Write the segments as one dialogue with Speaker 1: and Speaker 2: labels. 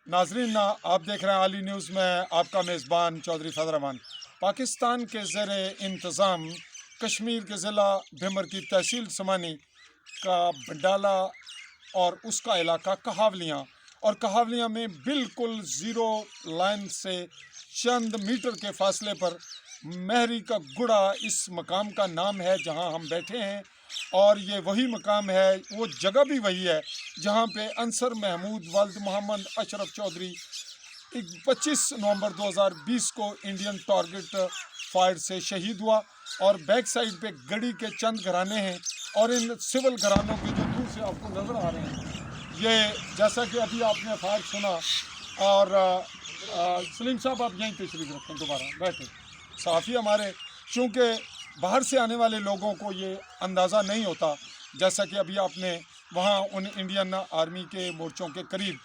Speaker 1: नाजरीन, आप देख रहे हैं आली न्यूज़ में आपका मेज़बान चौधरी फजल रहमान। पाकिस्तान के ज़ेर इंतज़ाम कश्मीर के ज़िला भिमर की तहसील समानी का बंडाला और उसका इलाका कहावलियाँ में बिल्कुल ज़ीरो लाइन से चंद मीटर के फासले पर महरी का गुड़ा इस मकाम का नाम है जहां हम बैठे हैं। और ये वही मकाम है, वो जगह भी वही है जहां पे अंसर महमूद वालिद मोहम्मद अशरफ चौधरी 25 नवंबर 2020 को इंडियन टारगेट फायर से शहीद हुआ। और बैक साइड पे गढ़ी के चंद घराने हैं और इन सिविल घरानों की जो दूर से आपको नज़र आ रहे हैं, ये जैसा कि अभी आपने फायर सुना। और सलीम साहब, आप यहीं तशरीफ रखें, दोबारा बैठे। सहाफ़ी हमारे, चूँकि बाहर से आने वाले लोगों को ये अंदाज़ा नहीं होता, जैसा कि अभी आपने वहाँ उन इंडियन आर्मी के मोर्चों के करीब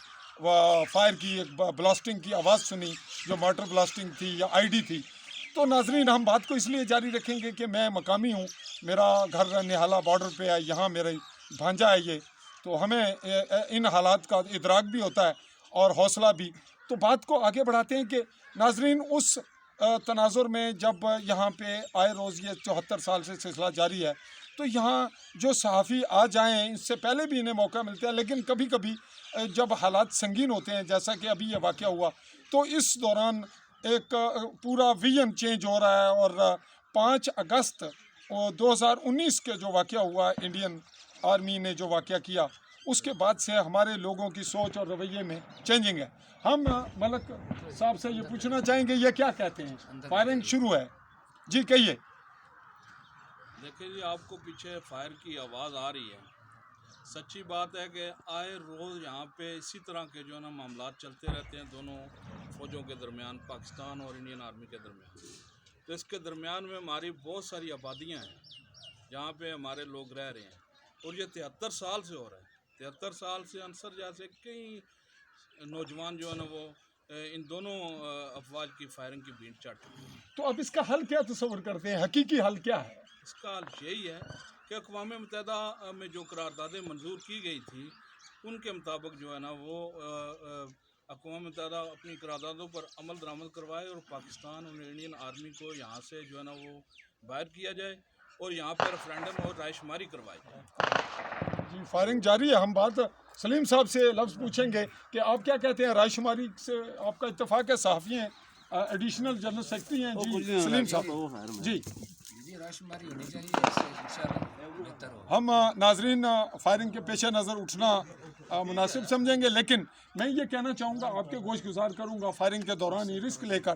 Speaker 1: फायर की एक ब्लास्टिंग की आवाज़ सुनी, जो वाटर ब्लास्टिंग थी या आईडी थी। तो नाजरीन, हम बात को इसलिए जारी रखेंगे कि मैं मकामी हूँ, मेरा घर निहाला बॉर्डर पे है, यहाँ मेरा भांजा है ये, तो हमें इन हालात का इदराक भी होता है और हौसला भी। तो बात को आगे बढ़ाते हैं कि नाजरीन, उस तनाजुर में जब यहाँ पे आए रोज़ ये 74 साल से सिलसिला जारी है, तो यहाँ जो सहाफ़ी आ जाएँ, इससे पहले भी इन्हें मौका मिलता है, लेकिन कभी कभी जब हालात संगीन होते हैं, जैसा कि अभी ये वाक़या हुआ, तो इस दौरान एक पूरा विजन चेंज हो रहा है। और 5 अगस्त 2019 के जो वाक़या हुआ, इंडियन आर्मी ने जो वाक़या किया, उसके बाद से हमारे लोगों की सोच और रवैये में चेंजिंग है। हम मलक साहब से ये पूछना चाहेंगे, ये क्या कहते हैं? फायरिंग शुरू है जी, कहिए।
Speaker 2: देखिए जी, आपको पीछे फायर की आवाज़ आ रही है। सच्ची बात है कि आए रोज़ यहाँ पे इसी तरह के जो है ना मामलात चलते रहते हैं दोनों फ़ौजों के दरमियान, पाकिस्तान और इंडियन आर्मी के दरमियान। तो इसके दरमियान में हमारी बहुत सारी आबादियाँ हैं जहाँ पे हमारे लोग रह रहे हैं, और ये 73 साल से हो रहा है। 73 साल से अंसर जैसे कई नौजवान जो है ना वो इन दोनों अफवाज की फायरिंग की भीड़ चढ़ चुके हैं।
Speaker 1: तो अब इसका हल क्या तस्वर करते हैं? हकीकी हल क्या है?
Speaker 2: इसका हल यही है कि अक़वाम मुत्तहिदा में जो करारदादें मंजूर की गई थी, उनके मुताबिक जो है ना वो अक़वाम मुत्तहिदा अपनी करारदादों पर अमल दरामद करवाए और पाकिस्तान और इंडियन आर्मी को यहाँ से जो है ना वो बाहर किया जाए और यहाँ पर रेफरेंडम और रायशुमारी करवाई जाए।
Speaker 1: जी, फायरिंग जारी है। हम बात सलीम साहब से लफ्ज़ पूछेंगे कि आप क्या कहते हैं? रायशुमारी से आपका इत्तेफाक है? सहाफ़ी हैं, एडिशनल जनरल सेक्रेटरी हैं जी सलीम साहब जी।
Speaker 3: रायशुमारी होनी चाहिए, इससे इंशाअल्लाह बेहतर होगा।
Speaker 1: हम नाजरीन फायरिंग के पेश नज़र उठना मुनासिब समझेंगे, लेकिन मैं ये कहना चाहूँगा, आपके गोश गुजार करूँगा फायरिंग के दौरान ये रिस्क लेकर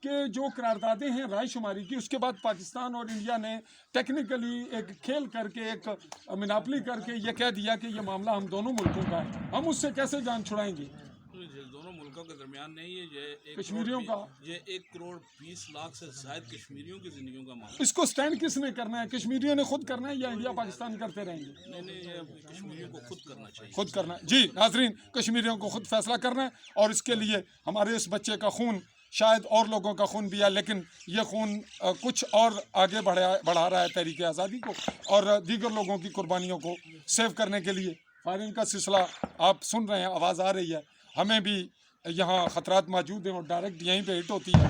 Speaker 1: कि जो करारदादें हैं रायशुमारी की, उसके बाद पाकिस्तान और इंडिया ने टेक्निकली एक खेल करके, एक मिनापली करके ये कह दिया कि ये मामला हम दोनों मुल्कों का है। हम उससे कैसे जान छुड़ाएंगे?
Speaker 2: दोनों मुल्कों के दरमियान नहीं है, ये
Speaker 1: कश्मीरियों का,
Speaker 2: ये 1 करोड़ 20 लाख से ज़ायद कश्मीरियों की ज़िंदगियों का मामला।
Speaker 1: इसको स्टैंड किसने करना है? कश्मीरियों ने खुद करना है या इंडिया पाकिस्तान करते रहेंगे?
Speaker 2: नहीं, ये कश्मीरियों को खुद करना चाहिए।
Speaker 1: खुद करना है जी नाजरीन, कश्मीरियों को खुद फैसला करना है। और इसके लिए हमारे इस बच्चे का खून, शायद और लोगों का खून भी है, लेकिन ये खून कुछ और आगे बढ़ा रहा है तहरीक आज़ादी को और दीगर लोगों की कुर्बानियों को सेव करने के लिए। फायरिंग का सिलसिला आप सुन रहे हैं, आवाज़ आ रही है, हमें भी यहाँ ख़तरात मौजूद हैं और डायरेक्ट यहीं पे हिट होती है।